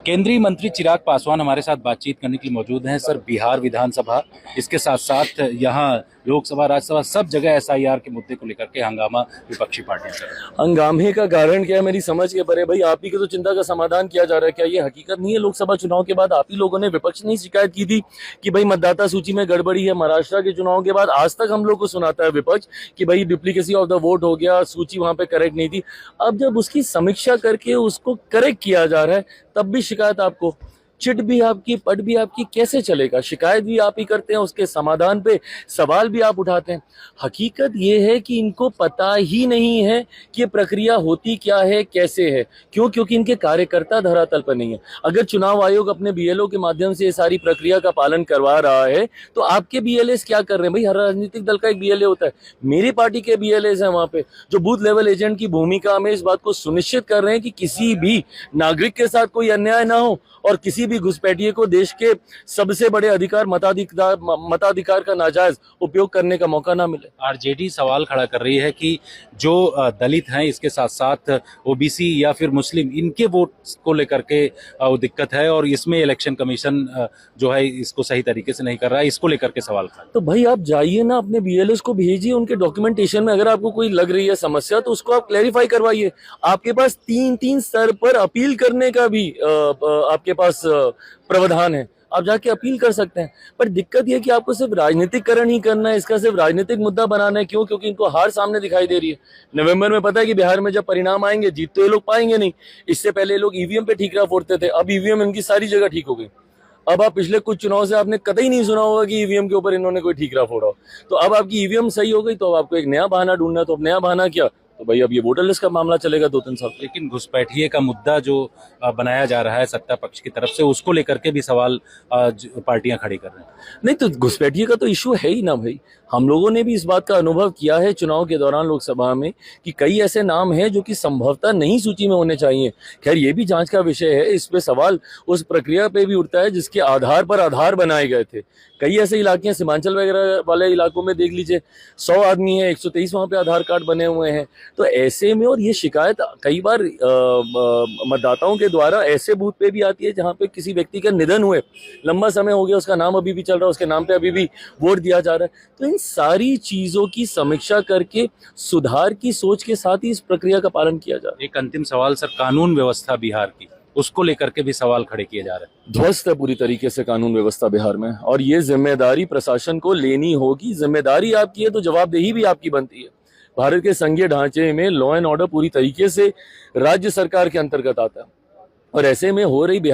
केंद्रीय मंत्री चिराग पासवान हमारे साथ बातचीत करने के लिए मौजूद हैं। सर, बिहार विधानसभा, इसके साथ साथ यहाँ लोकसभा, राज्यसभा, सब जगह एसआईआर के मुद्दे को लेकर के हंगामा विपक्षी पार्टियां कर रही हैं। हंगामे का कारण क्या है मेरी समझ के परे। भाई, आप ही की तो चिंता का समाधान किया जा रहा है। क्या ये हकीकत नहीं है? लोकसभा चुनाव के बाद आप ही लोगों ने, विपक्ष ने शिकायत की थी कि भाई मतदाता सूची में गड़बड़ी है। महाराष्ट्र के चुनाव के बाद आज तक हम लोग को सुनाता है विपक्ष कि भाई डुप्लीकेसी ऑफ द वोट हो गया, सूची वहां पे करेक्ट नहीं थी। अब जब उसकी समीक्षा करके उसको करेक्ट किया जा रहा है तब भी शिकायत आपको। चिट भी आपकी, पट भी आपकी, कैसे चलेगा? शिकायत भी आप ही करते हैं, उसके समाधान पे सवाल भी आप उठाते हैं। हकीकत ये है कि इनको पता ही नहीं है कि ये प्रक्रिया होती क्या है, कैसे है। क्यों? क्योंकि इनके कार्यकर्ता धरातल पर नहीं है। अगर चुनाव आयोग अपने बीएलओ के माध्यम से ये सारी प्रक्रिया का पालन करवा रहा है तो आपके बीएलएस क्या कर रहे हैं? भाई, हर राजनीतिक दल का एक बीएलए होता है। मेरी पार्टी के बीएलएस हैं वहां पे, जो बूथ लेवल एजेंट की भूमिका में इस बात को सुनिश्चित कर रहे हैं कि किसी भी नागरिक के साथ कोई अन्याय ना हो और किसी भी घुसपैठिए को देश के सबसे बड़े अधिकार, मताधिकार का नाजायज उपयोग करने का मौका ना मिले। आरजेडी सवाल खड़ा कर रही है कि जो दलित हैं, इसके साथ साथ ओबीसी या फिर मुस्लिम, इनके वोट को लेकर के वो दिक्कत है और इसमें इलेक्शन कमीशन जो है इसको सही तरीके से नहीं कर रहा है। इसको लेकर के सवाल खड़ा। तो भाई, आप जाइए ना, अपने बीएलएस को भेजिए, उनके डॉक्यूमेंटेशन में अगर आपको कोई लग रही है समस्या तो उसको आप क्लैरिफाई करवाइए। आपके पास तीन स्तर पर अपील करने का भी आपके पास प्रावधान है। आप जाके अपील कर सकते हैं। पर दिक्कत यह कि आपको सिर्फ राजनीतिकरण ही करना है, इसका सिर्फ राजनीतिक मुद्दा बनाना है। क्यों? क्योंकि इनको हार सामने दिखाई दे रही है। नवंबर में पता है कि बिहार में जब परिणाम आएंगे, जीत तो ये लोग पाएंगे नहीं। इससे पहले ये लोग ईवीएम पे ठीकरा फोड़ते थे, अब ईवीएम इनकी सारी जगह ठीक हो गई। अब आप पिछले कुछ चुनाव से आपने कतई नहीं सुना होगा कि ईवीएम के ऊपर इन्होंने कोई ठीकरा फोड़ा हो। तो अब आपकी ईवीएम सही हो गई तो अब आपको एक नया बहाना ढूंढना है। तो अब नया बहाना क्या? तो भाई, अब ये वोटर लिस्ट का मामला चलेगा 2-3 साल। लेकिन घुसपैठिए का मुद्दा जो बनाया जा रहा है सत्ता पक्ष की तरफ से, उसको लेकर के भी सवाल पार्टियां खड़ी कर रही हैं। नहीं, तो घुसपैठिए का तो इशू है ही ना भाई। हम लोगों ने भी इस बात का अनुभव किया है चुनाव के दौरान लोकसभा में कि कई ऐसे नाम हैं जो कि संभवतः नहीं सूची में होने चाहिए। खैर, ये भी जांच का विषय है। इस पे सवाल उस प्रक्रिया पे भी उठता है जिसके आधार पर आधार बनाए गए थे। कई ऐसे इलाके हैं, सीमांचल वगैरह वाले इलाकों में देख लीजिए, 100 आदमी है, 123 वहां पे आधार कार्ड बने हुए हैं। तो ऐसे में, और ये शिकायत कई बार मतदाताओं के द्वारा ऐसे बूथ पे भी आती है जहां पे किसी व्यक्ति का निधन हुए, लंबा समय हो गया, उसका नाम अभी भी चल रहा है, उसके नाम पे अभी भी वोट दिया जा रहा है। तो इन सारी चीजों की समीक्षा करके सुधार की सोच के साथ ही इस प्रक्रिया का पालन किया जा रहा है। एक अंतिम सवाल सर, कानून व्यवस्था बिहार की, उसको लेकर के भी सवाल खड़े किए जा रहे हैं। ध्वस्त है पूरी तरीके से कानून व्यवस्था बिहार में, और ये जिम्मेदारी प्रशासन को लेनी होगी। जिम्मेदारी आपकी है तो जवाबदेही भी आपकी बनती है। भारत के संघीय ढांचे में लॉ एंड ऑर्डर पूरी तरीके से राज्य सरकार के अंतर्गत आता है, और ऐसे में हो रही